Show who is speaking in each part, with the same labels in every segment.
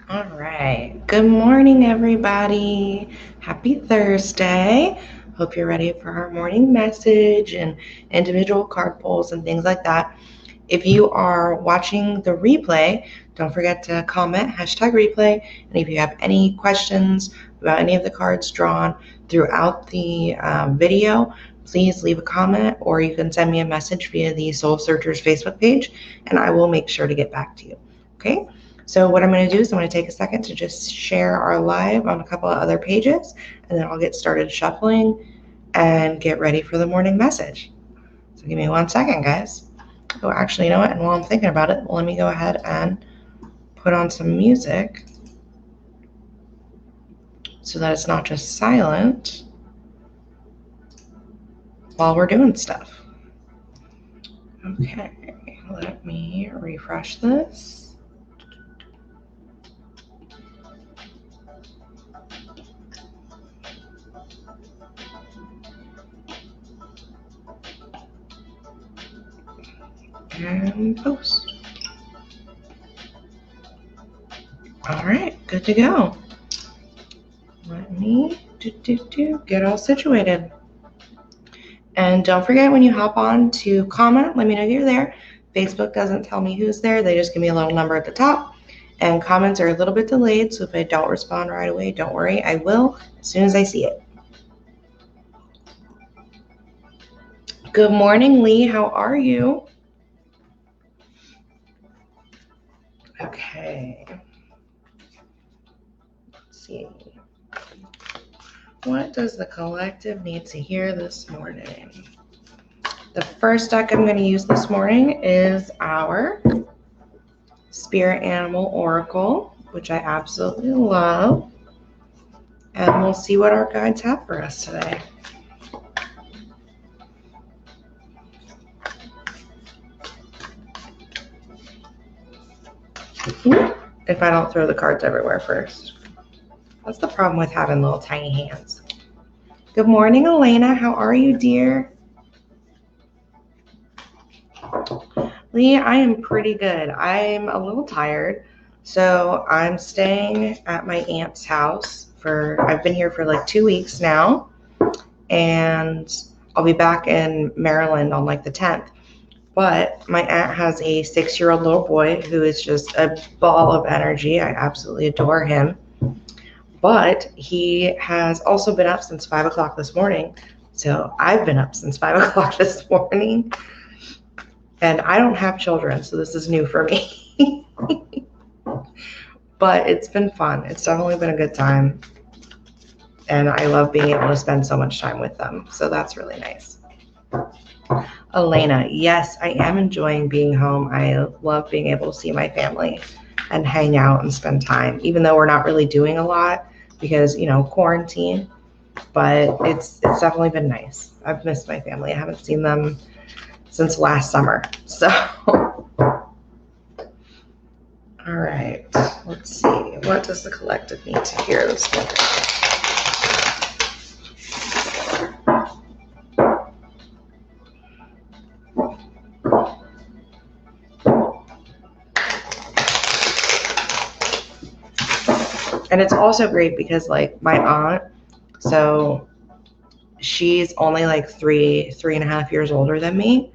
Speaker 1: All right. Good morning, everybody. Happy Thursday. Hope you're ready for our morning message and individual card pulls and things like that. If you are watching the replay, don't forget to comment #replay. And if you have any questions about any of the cards drawn throughout the video, please leave a comment or you can send me a message via the Soul Searchers Facebook page and I will make sure to get back to you. Okay? So what I'm going to do is I'm going to take a second to just share our live on a couple of other pages, and then I'll get started shuffling and get ready for the morning message. So give me 1 second, guys. Oh, actually, you know what? And while I'm thinking about it, let me go ahead and put on some music so that it's not just silent while we're doing stuff. Okay, let me refresh this. And post. All right, good to go. Let me get all situated. And don't forget when you hop on to comment, let me know you're there. Facebook doesn't tell me who's there. They just give me a little number at the top. And comments are a little bit delayed, so if I don't respond right away, don't worry. I will as soon as I see it. Good morning, Lee. How are you? Okay. Let's see. What does the collective need to hear this morning? The first deck I'm going to use this morning is our Spirit Animal Oracle, which I absolutely love. And we'll see what our guides have for us today. If I don't throw the cards everywhere first. That's the problem with having little tiny hands. Good morning, Elena. How are you, dear? Lee, I am pretty good. I'm a little tired. So I'm staying at my aunt's house I've been here for like 2 weeks now. And I'll be back in Maryland on like the 10th. But my aunt has a 6-year-old little boy who is just a ball of energy. I absolutely adore him. But he has also been up since 5 o'clock this morning. So I've been up since 5 o'clock this morning. And I don't have children, so this is new for me. But it's been fun. It's definitely been a good time. And I love being able to spend so much time with them. So that's really nice. Elena, yes, I am enjoying being home. I love being able to see my family and hang out and spend time, even though we're not really doing a lot because, quarantine. But it's definitely been nice. I've missed my family. I haven't seen them since last summer. So, all right, let's see. What does the collective need to hear this morning? And it's also great because like my aunt, so she's only like 3.5 years older than me.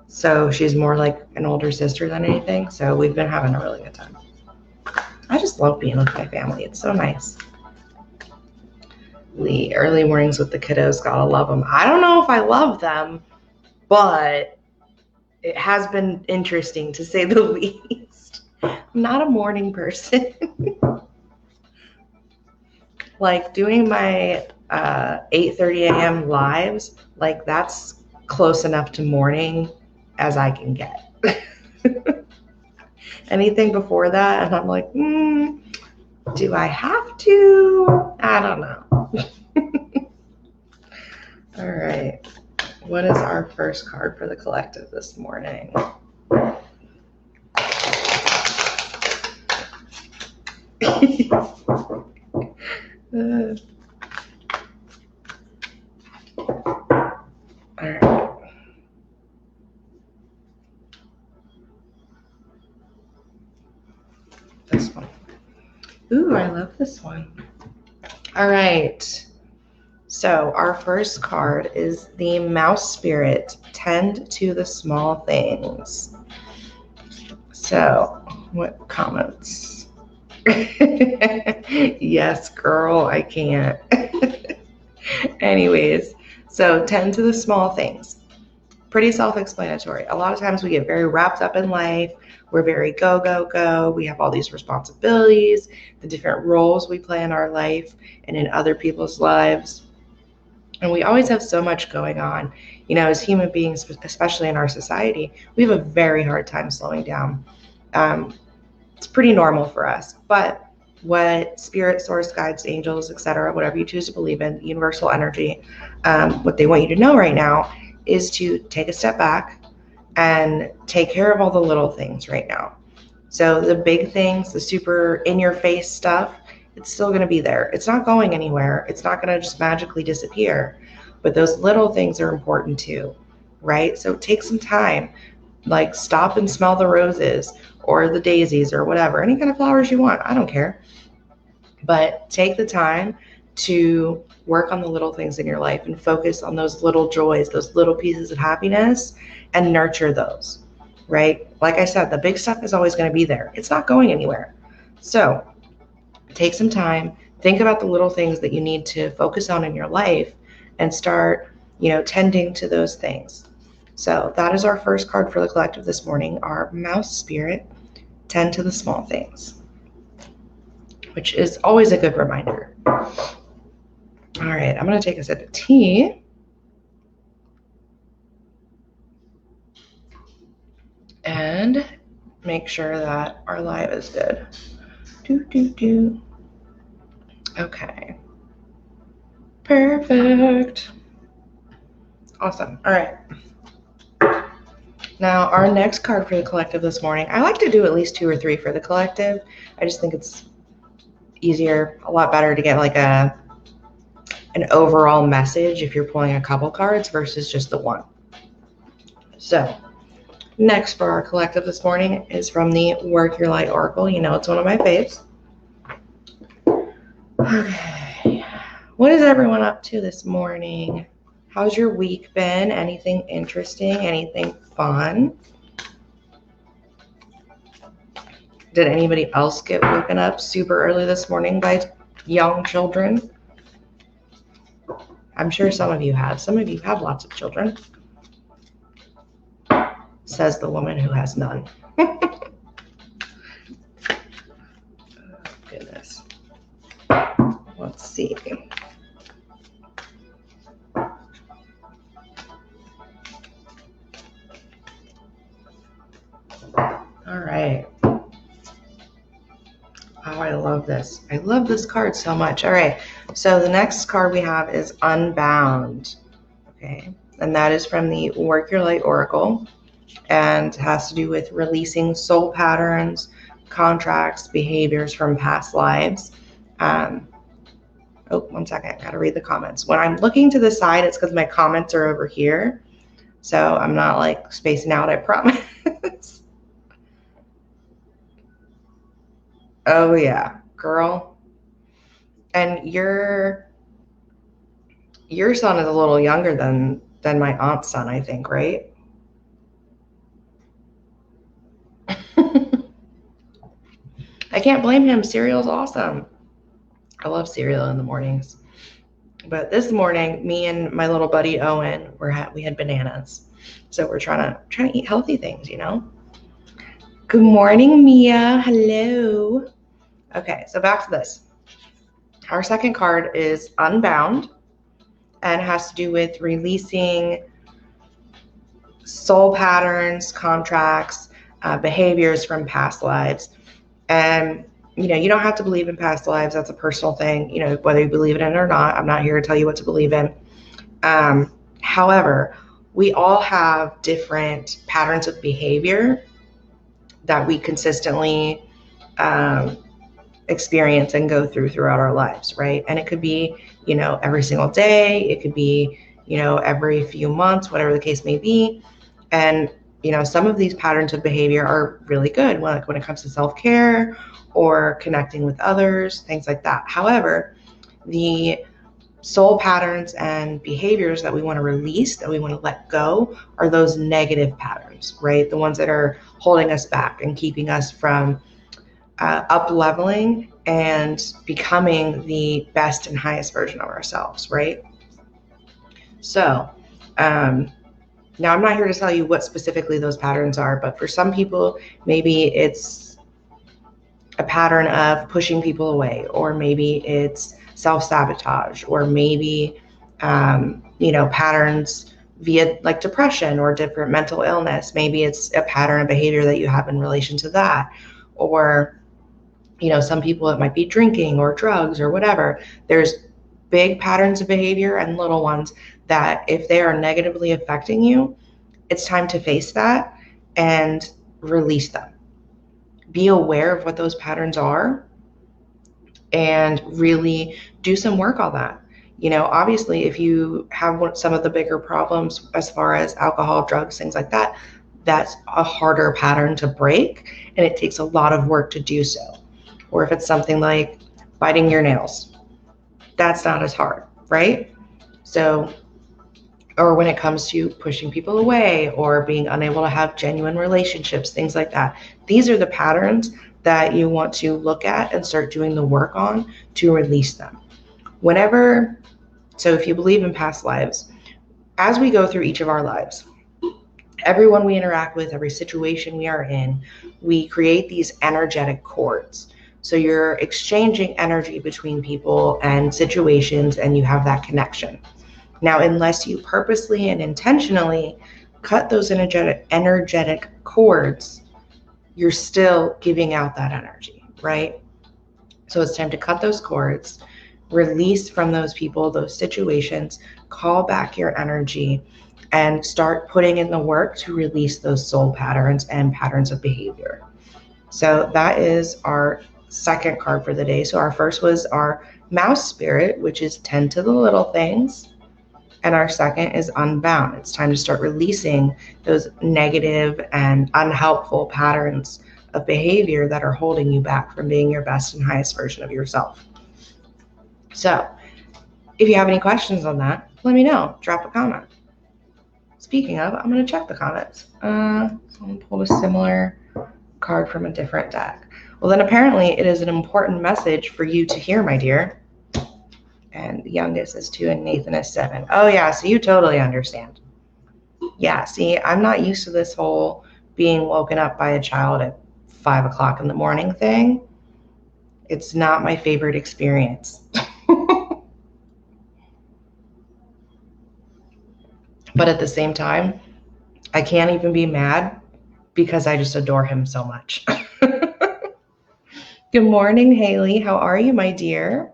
Speaker 1: So she's more like an older sister than anything. So we've been having a really good time. I just love being with my family. It's so nice. The early mornings with the kiddos, gotta love them. I don't know if I love them, but it has been interesting to say the least. I'm not a morning person. Like doing my 8:30 a.m. lives, like that's close enough to morning as I can get. Anything before that, and I'm like, do I have to? I don't know. All right. What is our first card for the collective this morning? All right. This one. Ooh, I love this one. All right. So our first card is the Mouse Spirit. Tend to the small things. So, what comments? Yes, girl, I can't. Anyways, so tend to the small things. Pretty self-explanatory. A lot of times we get very wrapped up in life. We're very go, go, go. We have all these responsibilities, the different roles we play in our life and in other people's lives. And we always have so much going on. You know, as human beings, especially in our society, we have a very hard time slowing down. It's pretty normal for us. But what spirit, source, guides, angels, etc., whatever you choose to believe in, universal energy, what they want you to know right now is to take a step back and take care of all the little things right now. So the big things, the super in your face stuff, it's still going to be there. It's not going anywhere. It's not going to just magically disappear. But those little things are important too, right? So take some time, like stop and smell the roses or the daisies or whatever, any kind of flowers you want. I don't care. But take the time to work on the little things in your life and focus on those little joys, those little pieces of happiness, and nurture those, right? Like I said, the big stuff is always going to be there. It's not going anywhere. So take some time, think about the little things that you need to focus on in your life and start, tending to those things. So that is our first card for the collective this morning, our Mouse Spirit. Tend to the small things, which is always a good reminder. All right, I'm going to take a sip of tea. And make sure that our live is good. Okay. Perfect. Awesome. All right. Now, our next card for the collective this morning, I like to do at least 2 or 3 for the collective. I just think it's easier, a lot better to get like an overall message if you're pulling a couple cards versus just the one. So, next for our collective this morning is from the Work Your Light Oracle. You know, it's one of my faves. Okay. What is everyone up to this morning? How's your week been? Anything interesting? Anything fun? Did anybody else get woken up super early this morning by young children? I'm sure some of you have. Some of you have lots of children. Says the woman who has none. Oh, goodness. Let's see. All right. Oh, I love this. I love this card so much. All right. So the next card we have is Unbound. Okay. And that is from the Work Your Light Oracle and has to do with releasing soul patterns, contracts, behaviors from past lives. Oh, one second. I got to read the comments. When I'm looking to the side, it's because my comments are over here. So I'm not like spacing out, I promise. Oh yeah, girl. And your son is a little younger than my aunt's son, I think, right? I can't blame him. Cereal's awesome. I love cereal in the mornings. But this morning, me and my little buddy Owen, we had bananas. So we're trying to eat healthy things, you know? Good morning, Mia. Hello. Okay, so back to this. Our second card is Unbound and has to do with releasing soul patterns, contracts, behaviors from past lives. And, you don't have to believe in past lives. That's a personal thing, whether you believe in it or not. I'm not here to tell you what to believe in. However, we all have different patterns of behavior that we consistently experience and go throughout our lives, right? And it could be, every single day. It could be, every few months, whatever the case may be. And, some of these patterns of behavior are really good when it comes to self-care or connecting with others, things like that. However, the soul patterns and behaviors that we want to release, that we want to let go, are those negative patterns, right? The ones that are holding us back and keeping us from up leveling and becoming the best and highest version of ourselves, right? So, now I'm not here to tell you what specifically those patterns are, but for some people, maybe it's a pattern of pushing people away, or maybe it's self-sabotage, or maybe, patterns via like depression or different mental illness. Maybe it's a pattern of behavior that you have in relation to that, or some people it might be drinking or drugs or whatever. There's big patterns of behavior and little ones that if they are negatively affecting you, it's time to face that and release them. Be aware of what those patterns are and really do some work on that. Obviously, if you have some of the bigger problems as far as alcohol, drugs, things like that, that's a harder pattern to break, and it takes a lot of work to do so. Or if it's something like biting your nails, that's not as hard, right? So, or when it comes to pushing people away or being unable to have genuine relationships, things like that. These are the patterns that you want to look at and start doing the work on to release them. So if you believe in past lives, as we go through each of our lives, everyone we interact with, every situation we are in, we create these energetic cords. So you're exchanging energy between people and situations, and you have that connection. Now, unless you purposely and intentionally cut those energetic cords, you're still giving out that energy, right? So it's time to cut those cords, release from those people, those situations, call back your energy, and start putting in the work to release those soul patterns and patterns of behavior. So that is our second card for the day. So our first was our mouse spirit, which is tend to the little things. And our second is unbound. It's time to start releasing those negative and unhelpful patterns of behavior that are holding you back from being your best and highest version of yourself. So if you have any questions on that, let me know. Drop a comment. Speaking of, I'm going to check the comments. Someone pulled a similar card from a different deck. Well, then apparently it is an important message for you to hear, my dear. And the youngest is 2 and Nathan is 7. Oh yeah, so you totally understand. Yeah, see, I'm not used to this whole being woken up by a child at 5 o'clock in the morning thing. It's not my favorite experience. But at the same time, I can't even be mad because I just adore him so much. Good morning, Haley. How are you, my dear?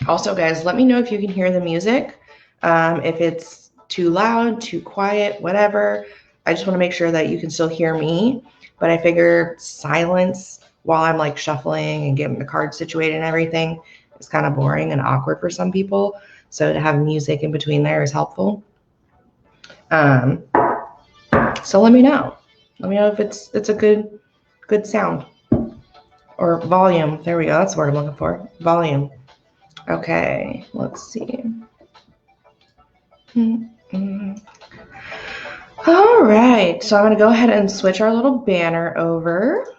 Speaker 1: Also, guys, let me know if you can hear the music. If it's too loud, too quiet, whatever. I just want to make sure that you can still hear me. But I figure silence while I'm like shuffling and getting the cards situated and everything is kind of boring and awkward for some people. So to have music in between there is helpful. So let me know. Let me know if it's a good sound or volume. There we go. That's the word I'm looking for. Volume. Okay, let's see. All right, so I'm going to go ahead and switch our little banner over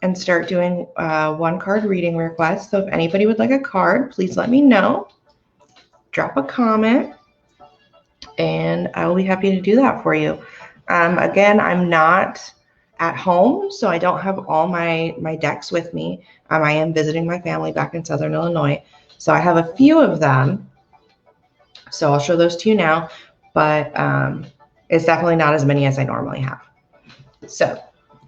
Speaker 1: and start doing one card reading request. So if anybody would like a card, please let me know. Drop a comment, and I will be happy to do that for you. Again, I'm not at home, so I don't have all my decks with me. I am visiting my family back in Southern Illinois, so I have a few of them. So I'll show those to you now, but it's definitely not as many as I normally have. So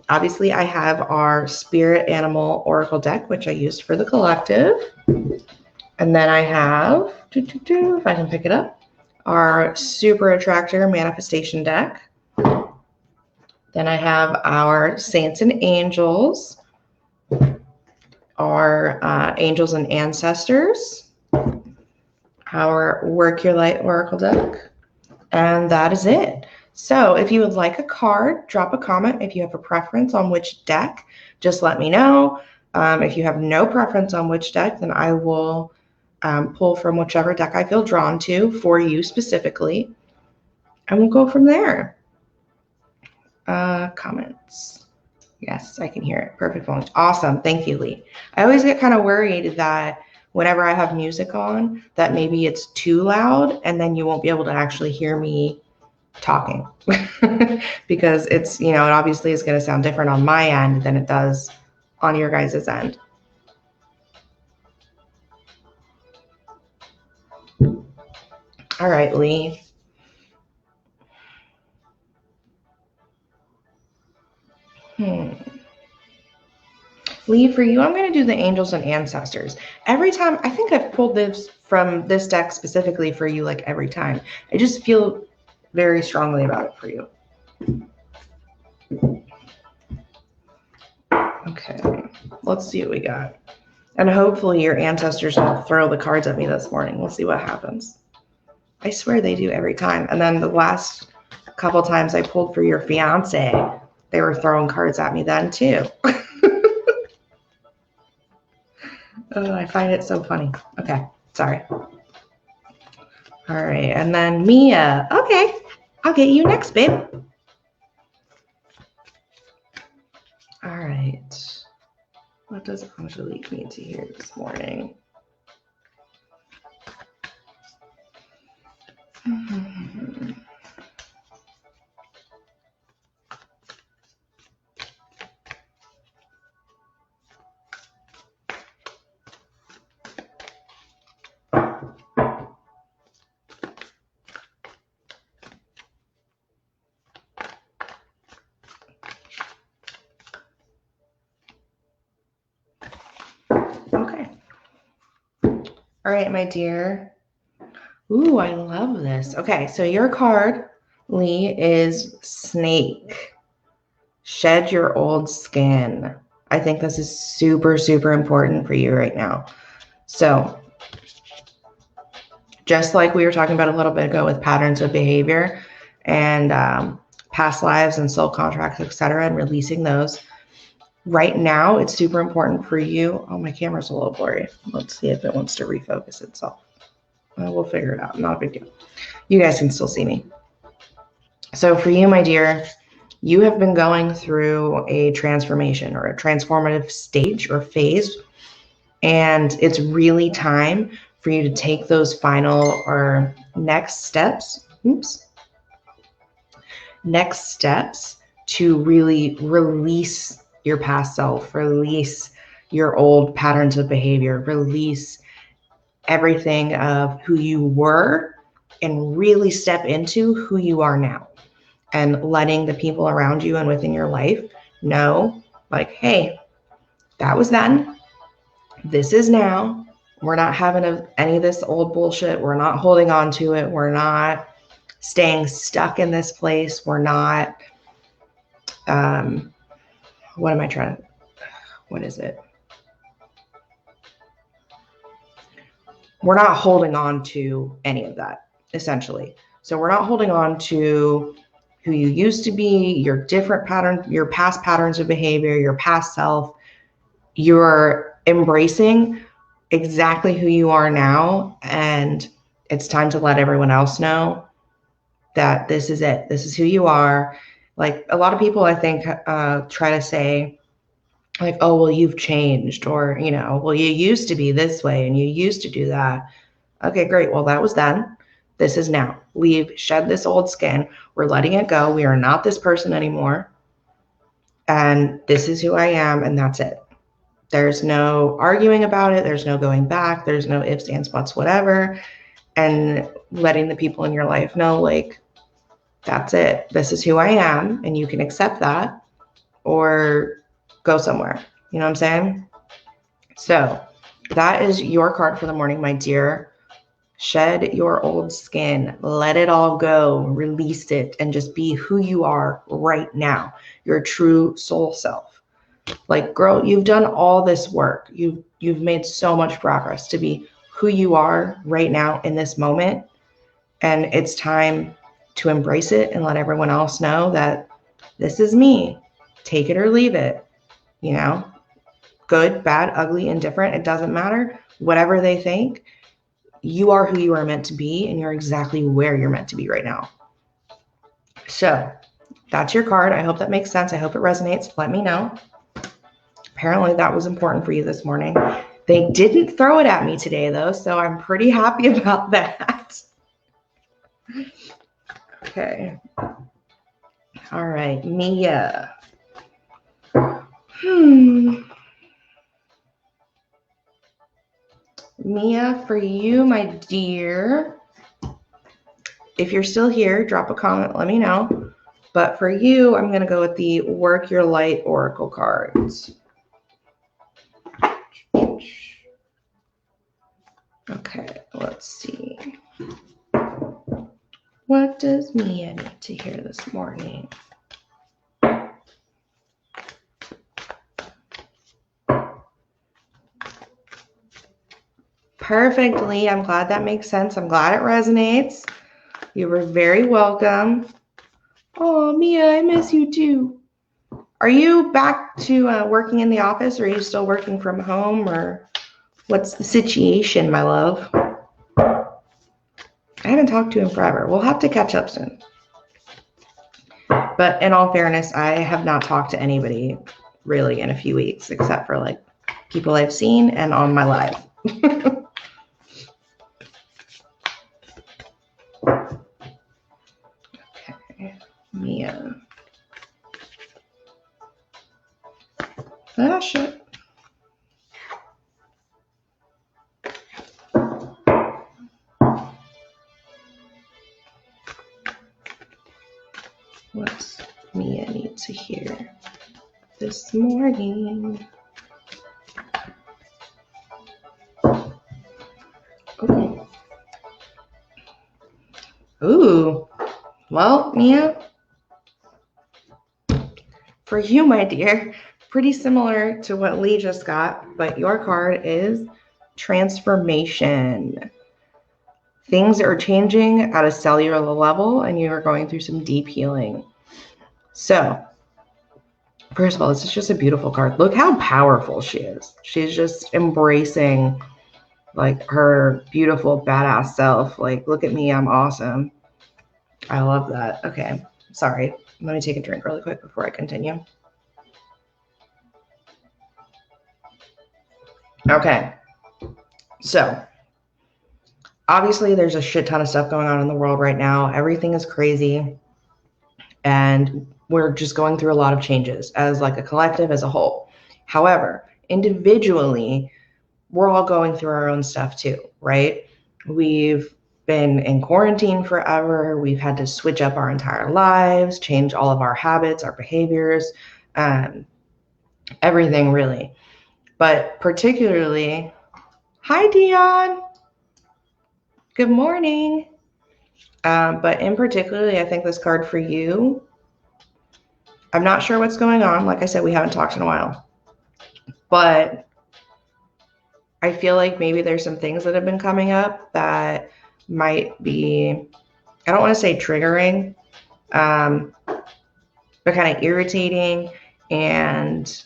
Speaker 1: obviously I have our Spirit Animal Oracle deck, which I used for the collective. And then I have, if I can pick it up, our Super Attractor Manifestation deck. Then I have our Saints and Angels, our Angels and Ancestors, our Work Your Light Oracle deck, and that is it. So if you would like a card, drop a comment. If you have a preference on which deck, just let me know. If you have no preference on which deck, then I will pull from whichever deck I feel drawn to for you specifically, and we'll go from there. Comments. Yes, I can hear it. Perfect volume. Awesome. Thank you, Lee. I always get kind of worried that whenever I have music on, that maybe it's too loud and then you won't be able to actually hear me talking because it's, it obviously is going to sound different on my end than it does on your guys' end. All right, Lee. Lee, for you, I'm going to do the angels and ancestors. Every time, I think I've pulled this from this deck specifically for you, like every time. I just feel very strongly about it for you. Okay, let's see what we got. And hopefully your ancestors won't throw the cards at me this morning. We'll see what happens. I swear they do every time. And then the last couple times I pulled for your fiance, they were throwing cards at me then too. Oh, I find it so funny. Okay, sorry. All right, and then Mia. Okay, I'll get you next, babe. All right. What does Angelique need to hear this morning? Okay. All right, my dear. Ooh, I love this. Okay, so your card, Lee, is Snake. Shed your old skin. I think this is super, super important for you right now. So just like we were talking about a little bit ago with patterns of behavior and past lives and soul contracts, etc., and releasing those, right now it's super important for you. Oh, my camera's a little blurry. Let's see if it wants to refocus itself. We'll figure it out. Not a big deal. You guys can still see me. So for you, my dear, you have been going through a transformation or a transformative stage or phase, and it's really time for you to take those final or next steps. Next steps to really release your past self, release your old patterns of behavior, release everything of who you were, and really step into who you are now, and letting the people around you and within your life know, like, hey, that was then, this is now. We're not having any of this old bullshit. We're not holding on to it. We're not staying stuck in this place. We're not, what is it? We're not holding on to any of that, essentially. So we're not holding on to who you used to be, your different pattern, your past patterns of behavior, your past self. You're embracing exactly who you are now, and it's time to let everyone else know that this is it. This is who you are. Like, a lot of people, I think, try to say, like, oh, well, you've changed, or, well, you used to be this way and you used to do that. Okay, great. Well, that was then. This is now. We've shed this old skin. We're letting it go. We are not this person anymore. And this is who I am, and that's it. There's no arguing about it. There's no going back. There's no ifs, ands, buts, whatever. And letting the people in your life know, like, that's it. This is who I am, and you can accept that or go somewhere. You know what I'm saying? So that is your card for the morning, my dear. Shed your old skin. Let it all go. Release it, and just be who you are right now. Your true soul self. Like, girl, you've done all this work. You've made so much progress to be who you are right now in this moment. And it's time to embrace it and let everyone else know that this is me. Take it or leave it. You know, good, bad, ugly, indifferent, it doesn't matter. Whatever they think, you are who you are meant to be, and you're exactly where you're meant to be right now. So that's your card. I hope that makes sense. I hope it resonates. Let me know. Apparently that was important for you this morning. They didn't throw it at me today, though, so I'm pretty happy about that. Okay. All right, Mia. Mia, for you, my dear, if you're still here, drop a comment, let me know. But for you, I'm going to go with the Work Your Light Oracle cards. Okay, let's see. What does Mia need to hear this morning? Perfectly. I'm glad that makes sense. I'm glad it resonates. You were very welcome. Oh, Mia, I miss you too. Are you back to working in the office, or are you still working from home, or what's the situation, my love? I haven't talked to him forever. We'll have to catch up soon. But in all fairness, I have not talked to anybody really in a few weeks, except for like people I've seen and on my live. Okay, Mia. Ah, shit. What's Mia need to hear this morning? Okay. Ooh. Well, Mia, for you, my dear, pretty similar to what Lee just got, but your card is transformation. Things are changing at a cellular level, and you are going through some deep healing. So, first of all, this is just a beautiful card. Look how powerful she is. She's just embracing like her beautiful, badass self. Like, look at me, I'm awesome. I love that. Okay, sorry. Let me take a drink really quick before I continue. Okay, so obviously there's a shit ton of stuff going on in the world right now. Everything is crazy, and we're just going through a lot of changes as like a collective, as a whole. However, individually, we're all going through our own stuff too, right? We've been in quarantine forever. We've had to switch up our entire lives, change all of our habits, our behaviors, everything really. But particularly, hi, Dion. Good morning. But in particularly, I think this card for you, I'm not sure what's going on. Like I said, we haven't talked in a while. But I feel like maybe there's some things that have been coming up that might be, I don't want to say triggering, but kind of irritating and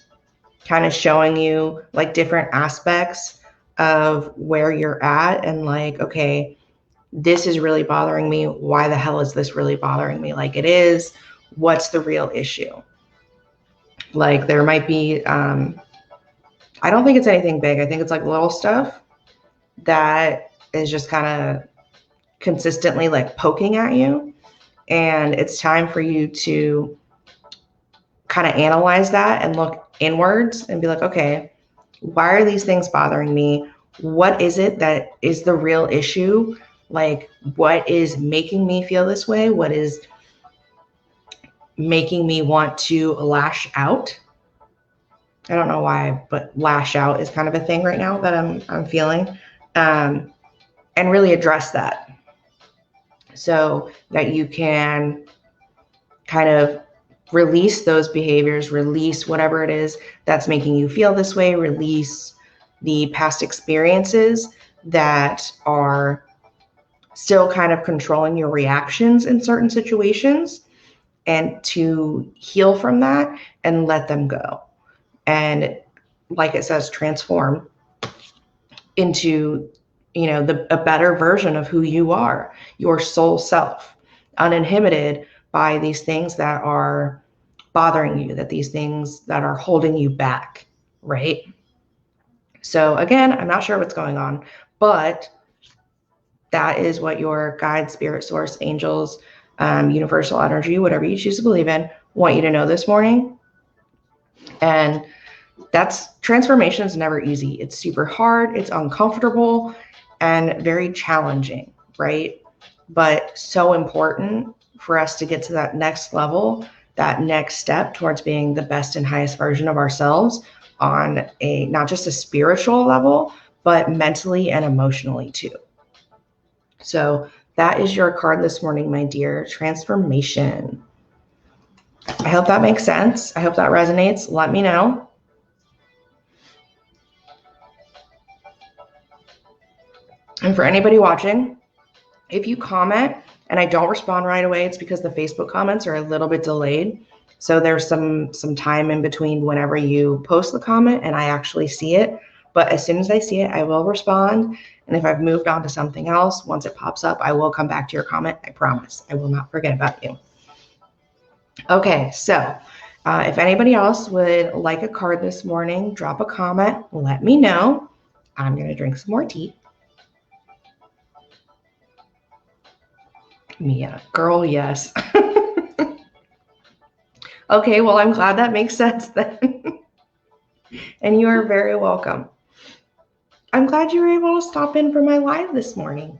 Speaker 1: kind of showing you like different aspects of where you're at and like, okay, this is really bothering me. Why the hell is this really bothering me? Like it is, what's the real issue? Like there might be, I don't think it's anything big. I think it's like little stuff that is just kind of consistently like poking at you. And it's time for you to kind of analyze that and look inwards and be like, okay, why are these things bothering me? What is it that is the real issue? Like, what is making me feel this way? What is making me want to lash out? I don't know why, but lash out is kind of a thing right now that I'm feeling, and really address that so that you can kind of release those behaviors, release whatever it is that's making you feel this way, release the past experiences that are still kind of controlling your reactions in certain situations, and to heal from that and let them go. And like it says, transform into, a better version of who you are, your soul self, uninhibited by these things that are bothering you, that these things that are holding you back, right? So again, I'm not sure what's going on, but that is what your guide, spirit, source, angels, universal energy, whatever you choose to believe in, want you to know this morning. And transformation is never easy. It's super hard, it's uncomfortable, and very challenging, right? But so important for us to get to that next level, that next step towards being the best and highest version of ourselves on a not just a spiritual level, but mentally and emotionally too. So that is your card this morning, my dear. Transformation. I hope that makes sense. I hope that resonates. Let me know. And for anybody watching, if you comment and I don't respond right away, it's because the Facebook comments are a little bit delayed. So there's some time in between whenever you post the comment and I actually see it. But as soon as I see it, I will respond. And if I've moved on to something else, once it pops up, I will come back to your comment. I promise. I will not forget about you. Okay, so if anybody else would like a card this morning, drop a comment. Let me know. I'm going to drink some more tea. Mia, girl, yes. Okay, well, I'm glad that makes sense then. And you are very welcome. I'm glad you were able to stop in for my live this morning.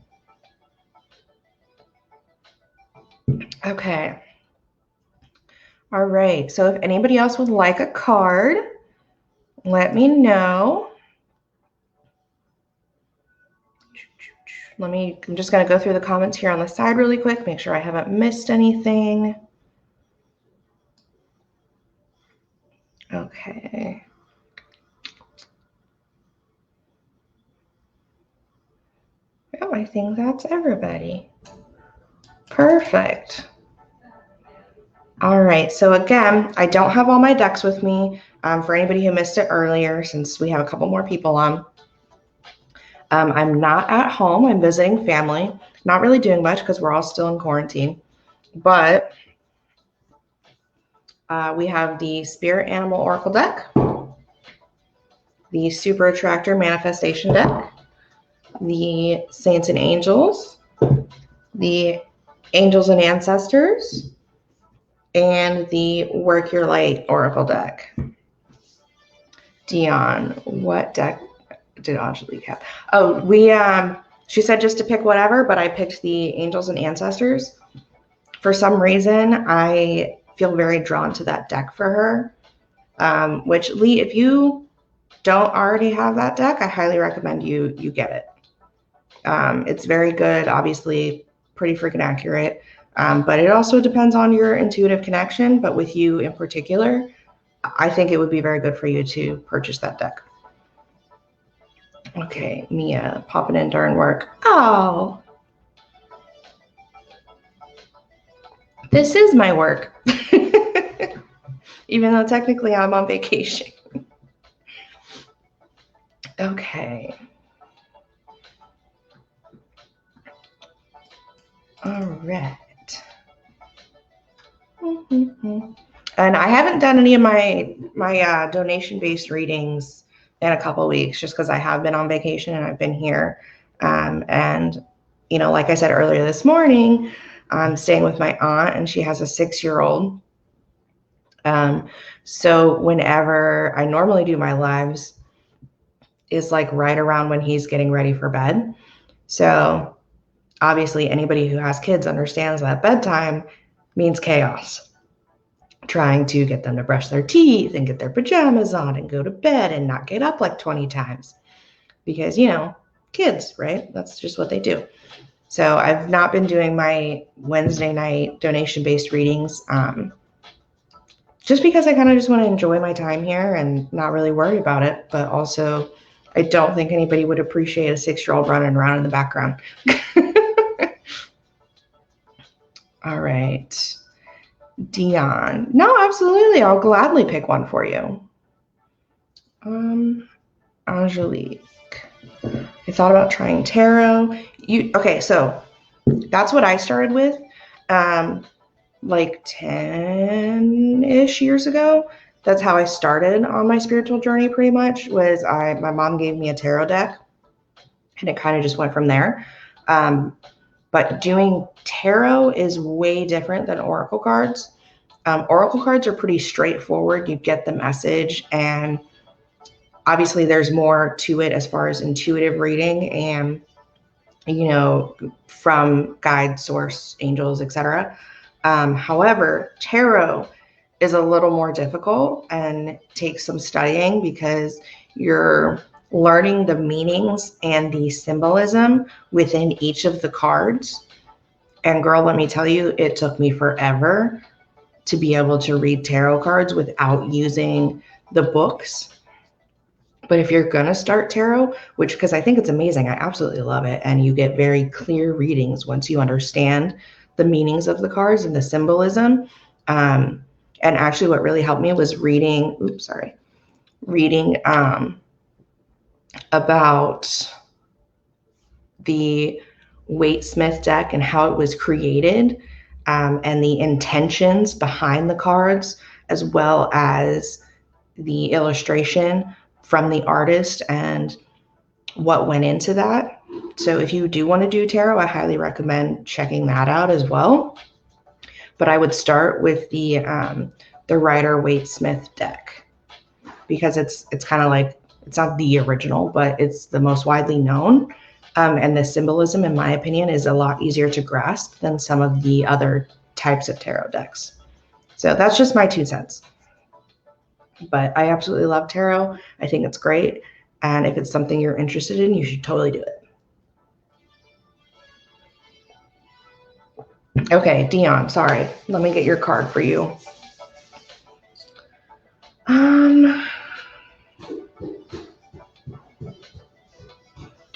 Speaker 1: Okay. All right, so if anybody else would like a card, let me know. I'm just going to go through the comments here on the side really quick, make sure I haven't missed anything. Okay. Oh, I think that's everybody. Perfect. All right, so again, I don't have all my decks with me for anybody who missed it earlier, since we have a couple more people on. I'm not at home. I'm visiting family. Not really doing much because we're all still in quarantine. But we have the Spirit Animal Oracle deck, the Super Attractor Manifestation deck, the Saints and Angels, the Angels and Ancestors, and the Work Your Light Oracle deck. Dion, what deck did Angelique have? Oh, she said just to pick whatever, but I picked the Angels and Ancestors. For some reason, I feel very drawn to that deck for her, which, Lee, if you don't already have that deck, I highly recommend you get it. It's very good, obviously pretty freaking accurate, but it also depends on your intuitive connection. But with you in particular, I think it would be very good for you to purchase that deck. Okay, Mia, popping in during work. Oh, this is my work, even though technically I'm on vacation. Okay. All right. And I haven't done any of my donation-based readings in a couple of weeks, just because I have been on vacation and I've been here. And, like I said earlier this morning, I'm staying with my aunt, and she has a 6-year-old. So whenever I normally do my lives is like right around when he's getting ready for bed. So obviously anybody who has kids understands that bedtime means chaos. Trying to get them to brush their teeth and get their pajamas on and go to bed and not get up like 20 times because, kids, right? That's just what they do. So I've not been doing my Wednesday night donation-based readings just because I kind of just want to enjoy my time here and not really worry about it. But also, I don't think anybody would appreciate a 6-year-old running around in the background. All right. Dion. No, absolutely. I'll gladly pick one for you. Angelique. I thought about trying tarot. Okay, so that's what I started with. Like 10-ish years ago. That's how I started on my spiritual journey pretty much. My mom gave me a tarot deck and it kind of just went from there. But doing tarot is way different than oracle cards. Oracle cards are pretty straightforward. You get the message, and obviously there's more to it as far as intuitive reading and, from guide, source, angels, etc. However, tarot is a little more difficult and takes some studying because you're learning the meanings and the symbolism within each of the cards. And girl, let me tell you, it took me forever to be able to read tarot cards without using the books. But if you're going to start tarot, because I think it's amazing, I absolutely love it. And you get very clear readings once you understand the meanings of the cards and the symbolism. And actually what really helped me was reading about the Waite-Smith deck and how it was created, and the intentions behind the cards, as well as the illustration from the artist and what went into that. So if you do want to do tarot, I highly recommend checking that out as well. But I would start with the Rider-Waite-Smith deck, because it's kind of like, it's not the original, but it's the most widely known. And the symbolism, in my opinion, is a lot easier to grasp than some of the other types of tarot decks. So that's just my 2 cents. But I absolutely love tarot. I think it's great. And if it's something you're interested in, you should totally do it. Okay, Dion, sorry. Let me get your card for you.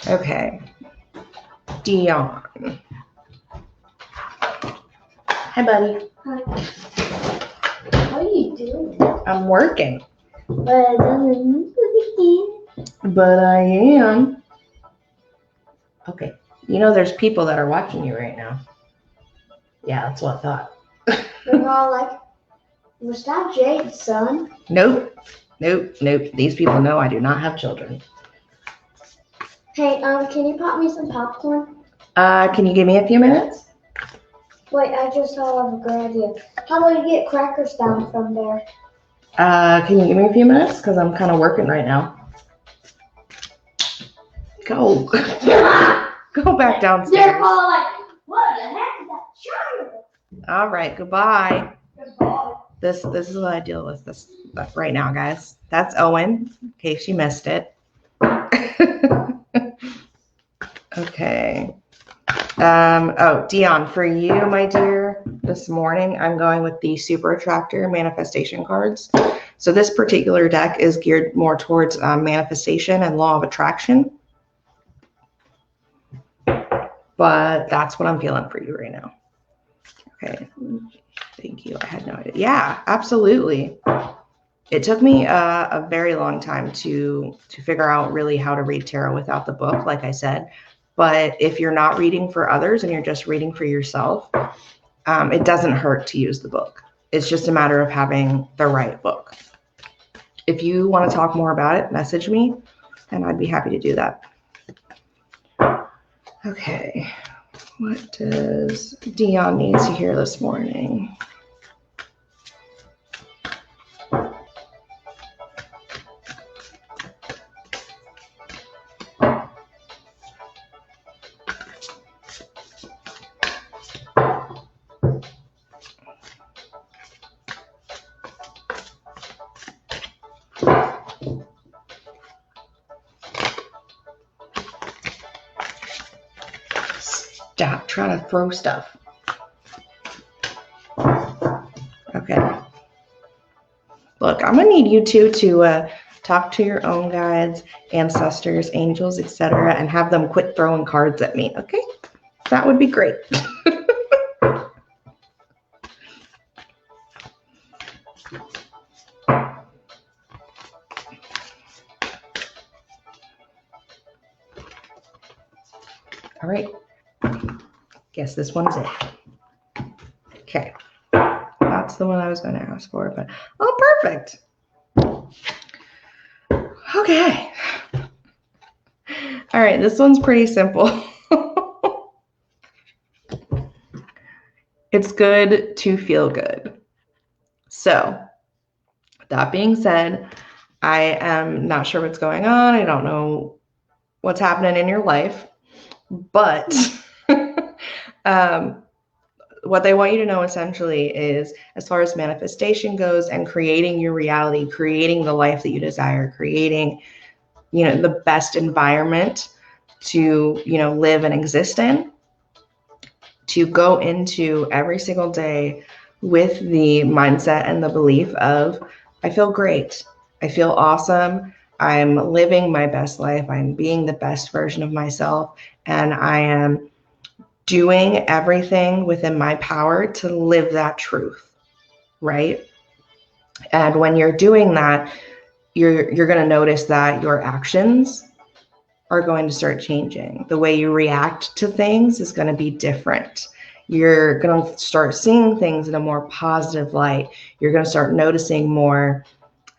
Speaker 1: Okay. Dion. Hi, buddy.
Speaker 2: Hi. What are you doing?
Speaker 1: I'm working.
Speaker 2: But
Speaker 1: I am. Okay. There's people that are watching you right now. Yeah, that's what I thought.
Speaker 2: They're all like, was that Jade's son?
Speaker 1: Nope. These people know I do not have children.
Speaker 2: Hey, can you pop me some popcorn?
Speaker 1: Can you give me a few minutes?
Speaker 2: Wait, I just thought of a great idea. How about you get crackers down from there?
Speaker 1: Can you give me a few minutes? Because I'm kind of working right now. Go. Go back downstairs.
Speaker 2: They're all like, what the heck is that child?
Speaker 1: All right, goodbye.
Speaker 2: Goodbye.
Speaker 1: This is what I deal with this right now, guys. That's Owen, in case you missed it. Okay. Dion, for you, my dear, this morning I'm going with the Super Attractor manifestation cards. So this particular deck is geared more towards manifestation and law of attraction. But that's what I'm feeling for you right now. Okay. Thank you. I had no idea. Yeah, absolutely. It took me a very long time to figure out really how to read tarot without the book, like I said. But if you're not reading for others and you're just reading for yourself, it doesn't hurt to use the book. It's just a matter of having the right book. If you want to talk more about it, message me, and I'd be happy to do that. Okay. What does Dion need to hear this morning? Stop trying to throw stuff. Okay. Look, I'm going to need you two to talk to your own guides, ancestors, angels, etc., and have them quit throwing cards at me, okay? That would be great. All right. Guess this one's it. Okay. That's the one I was going to ask for, but oh, perfect. Okay. All right, this one's pretty simple. It's good to feel good. So, that being said, I am not sure what's going on. I don't know what's happening in your life, but what they want you to know essentially is, as far as manifestation goes and creating your reality, creating the life that you desire, creating, the best environment to, live and exist in, to go into every single day with the mindset and the belief of, I feel great. I feel awesome. I'm living my best life. I'm being the best version of myself. And I am doing everything within my power to live that truth, right? And when you're doing that, you're going to notice that your actions are going to start changing. The way you react to things is going to be different. You're going to start seeing things in a more positive light. You're going to start noticing more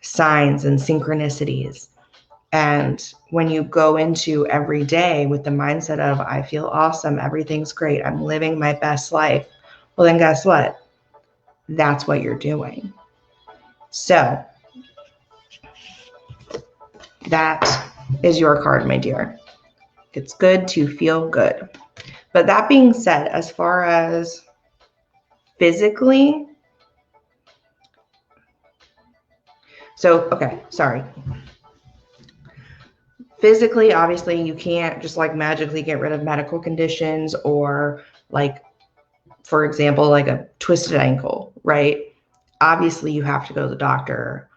Speaker 1: signs and synchronicities. And when you go into every day with the mindset of, I feel awesome, everything's great, I'm living my best life, well, then guess what? That's what you're doing. So that is your card, my dear. It's good to feel good. But that being said, as far as physically, physically, obviously, you can't just like magically get rid of medical conditions or like, for example, like a twisted ankle, right? Obviously, you have to go to the doctor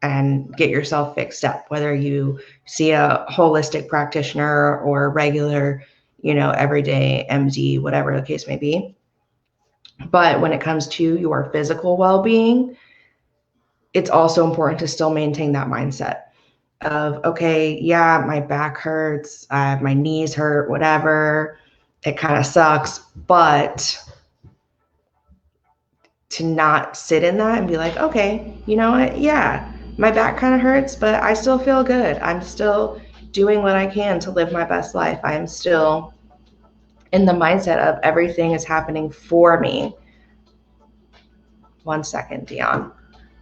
Speaker 1: and get yourself fixed up, whether you see a holistic practitioner or a regular, everyday MD, whatever the case may be. But when it comes to your physical well-being, it's also important to still maintain that mindset of, okay, yeah, my back hurts, my knees hurt, whatever, it kind of sucks, but to not sit in that and be like, okay, you know what, yeah, my back kind of hurts, but I still feel good. I'm still doing what I can to live my best life. I'm still in the mindset of everything is happening for me. 1 second, Dion.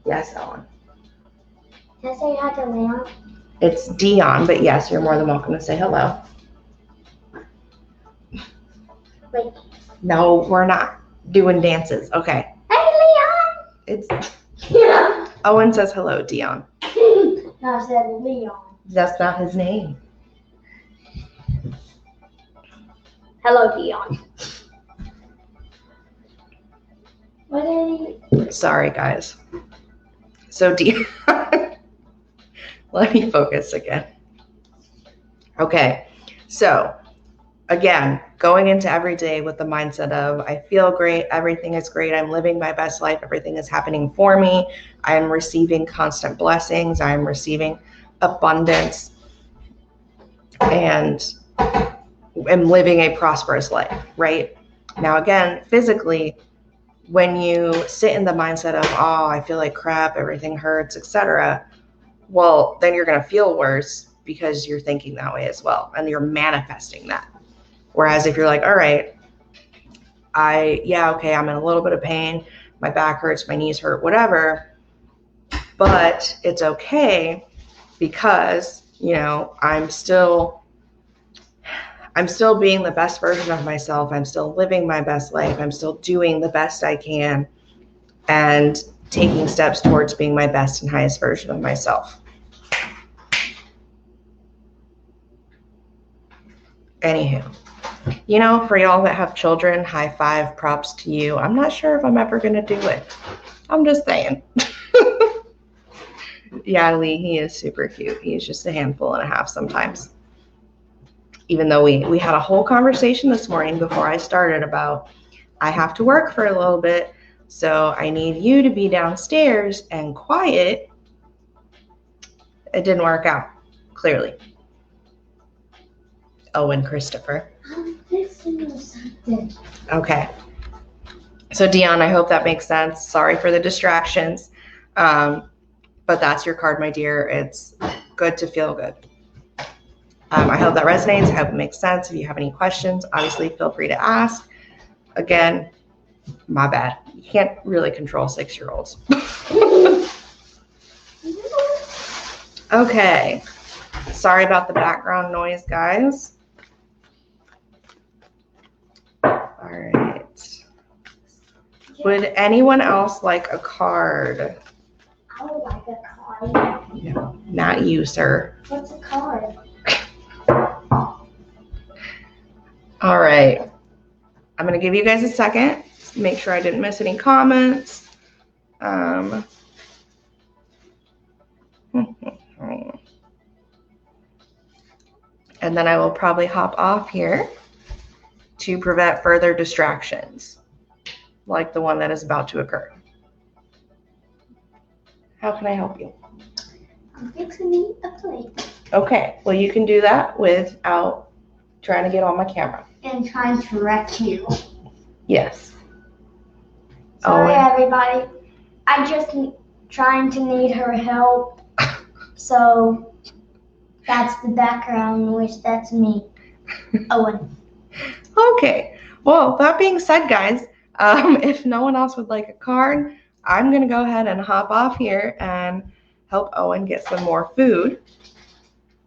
Speaker 1: Yes, Ellen.
Speaker 2: Can I say hi to Leon?
Speaker 1: It's Dion, but yes, you're more than welcome to say hello.
Speaker 2: Wait.
Speaker 1: No, we're not doing dances. Okay.
Speaker 2: Hey, Leon!
Speaker 1: It's
Speaker 2: Yeah.
Speaker 1: Owen says hello, Dion.
Speaker 2: No, I said Leon.
Speaker 1: That's not his name.
Speaker 2: Hello, Dion. What did he?
Speaker 1: Sorry, guys. So Dion, let me focus again. Okay, so again, going into every day with the mindset of, I feel great, everything is great, I'm living my best life, everything is happening for me, I am receiving constant blessings, I am receiving abundance, and am living a prosperous life, right? Now, again, physically, when you sit in the mindset of, oh, I feel like crap, everything hurts, etc., well, then you're going to feel worse because you're thinking that way as well, and you're manifesting that. Whereas if you're like, all right, okay, I'm in a little bit of pain, my back hurts, my knees hurt, whatever, but it's okay because, I'm still being the best version of myself. I'm still living my best life. I'm still doing the best I can and taking steps towards being my best and highest version of myself. Anywho, for y'all that have children, high five, props to you. I'm not sure if I'm ever going to do it. I'm just saying. Yeah, Lee, he is super cute. He's just a handful and a half sometimes. Even though we had a whole conversation this morning before I started about, I have to work for a little bit, So I need you to be downstairs and quiet. It didn't work out, clearly. Owen Christopher.
Speaker 2: I'm fixing something.
Speaker 1: Okay. So Dion, I hope that makes sense. Sorry for the distractions. But that's your card, my dear. It's good to feel good. I hope that resonates. I hope it makes sense. If you have any questions, obviously feel free to ask. Again, my bad. You can't really control 6-year-olds. Okay. Sorry about the background noise, guys. All right. Would anyone else like a card?
Speaker 2: I would like a card.
Speaker 1: No, not you, sir.
Speaker 2: What's a card?
Speaker 1: All right. I'm going to give you guys a second. Make sure I didn't miss any comments. And then I will probably hop off here to prevent further distractions, like the one that is about to occur. How can I help you?
Speaker 2: I'm fixing me a plate.
Speaker 1: Okay, well, you can do that without trying to get on my camera.
Speaker 2: And trying to wreck you.
Speaker 1: Yes.
Speaker 2: Sorry,
Speaker 1: Owen.
Speaker 2: everybody. I just trying to need her help. So that's the background noise. That's me. Owen.
Speaker 1: Okay. Well, that being said, guys, if no one else would like a card, I'm going to go ahead and hop off here and help Owen get some more food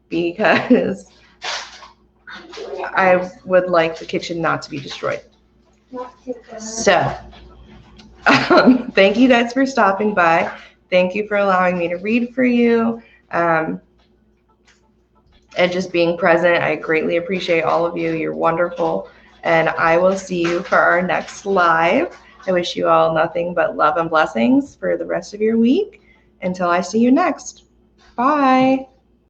Speaker 1: because I would like the kitchen not to be destroyed. So, thank you guys for stopping by. Thank you for allowing me to read for you and just being present. I greatly appreciate all of you. You're wonderful. And I will see you for our next live. I wish you all nothing but love and blessings for the rest of your week until I see you next. Bye.